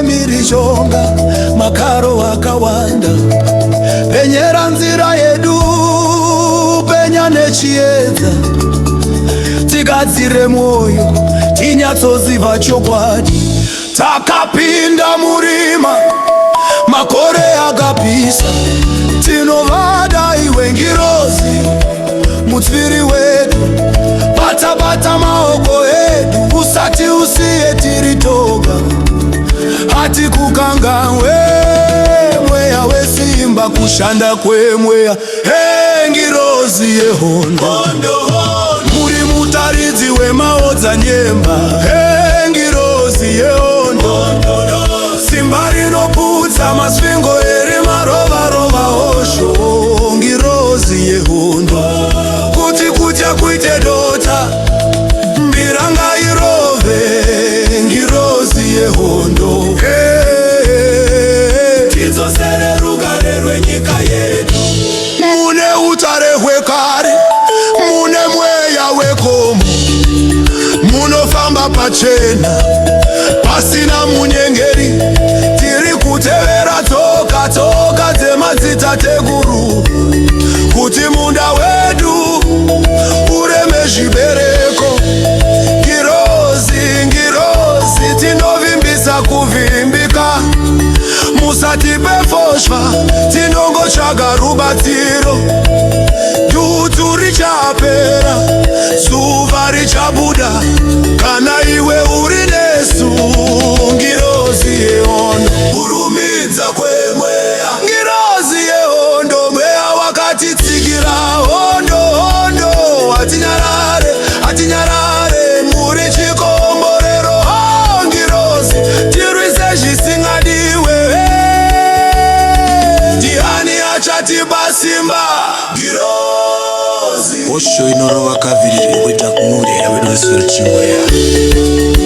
mirichonga makaro akawanda. Penyera nzira yedu, penya nechiedza, tigadzire moyo tinyatsoziva chokwadi. Takapinda murima makore akapisa, tinovada iwe ngirozi mutsviri wedu. Bata bata maoko edu, usati usiye tiri toga. Hati kukangawe mweya wesimba, kushanda kwemweya ngirozi yehondo. Muri mutaridzi wemaodzanyemba ngirozi yehondo. Simba rinoputsa masvingo eri marovarova hosho ngirozi yehondo. Kuti kutya kuite dota, mbira ngairove ngirozi yehondo. Tidzosere rugare rwenyika yedu. Mune utare hwekare, mune mweya wekomo, munofamba pachena pasina munyengeri. Tiri kutevera tsoka tsoka dzemadzitateguru, kuti munda wedu ureme zvibereko. Ngirozi ngirozi tinovimbisa kuvimbika, musati pefoshwa tinongotsvaga rubatsiro. Dutu richapera, zuva richabuda, kana iwe uri nesu ngirozi yehondo. Kurumidza kwemweya ngirozi yehondo, mweya wakatitsikira hondo hondo. Hatinyarare hatinyarare, muri chikomborero ngirozi, tirwise zvisingadiwe. Ndiani achatipa simba ngirozi? Osho inorova kaviri kuita kumurera wedosero chimweya.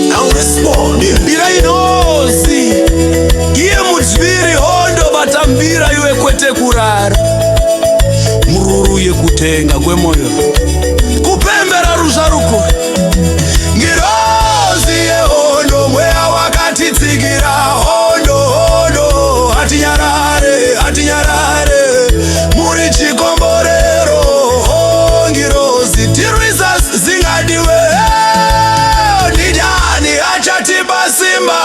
Now respond. Mbira inozi iye mudzviri hondo, vatambira iwe kwete kurara. Mururu yekutenga kwemoyo, kupembera rusvaruko. Ngirozi yehondo, mweya wakatitsikira hondo hondo. Hatinyarare hatinyarare, muri chikomborero ngirozi, tirwisa zingadiwe. Ndiani achatipa simba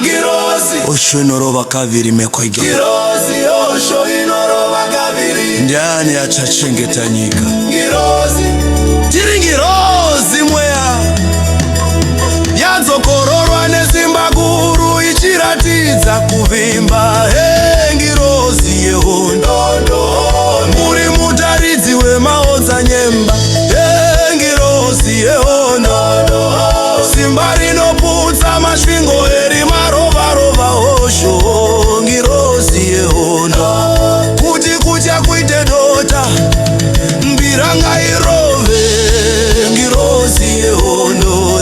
ngirozi? Osho inorova kaviri mekwega. Ngirozi osho inorova kaviri. Ndiani achachengeta nyika? Ngirozi, tiri ngirozi mweya yadzokororwa nesimba guru, ichiratidza kuvimba. Ngirozi yehondo, muri mutaridzi wemaodzanyemba. Ngirozi yehondo, simba rinoputsa masvingo eri marovarova hosho ngirozi yehondo. Kuti kutya kuite dota, mbira ngairove ngirozi yehondo.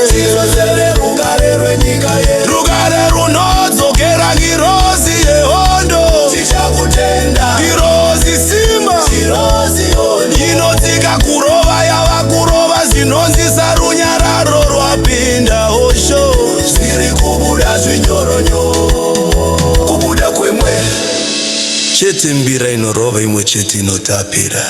Tidzosere rugare rwenyika yedu, rugare runodzokera ngirozi yehondo. Tichakutenda ngirozi simba, ngirozi yehondo. Inotsika kurova yava kurova, zinonzisa runyararo rwapinda hosho. Zviri kubuda zvinyoronyoro, kubuda kwemweya chete. Mbira inorova imwe chete inotapira.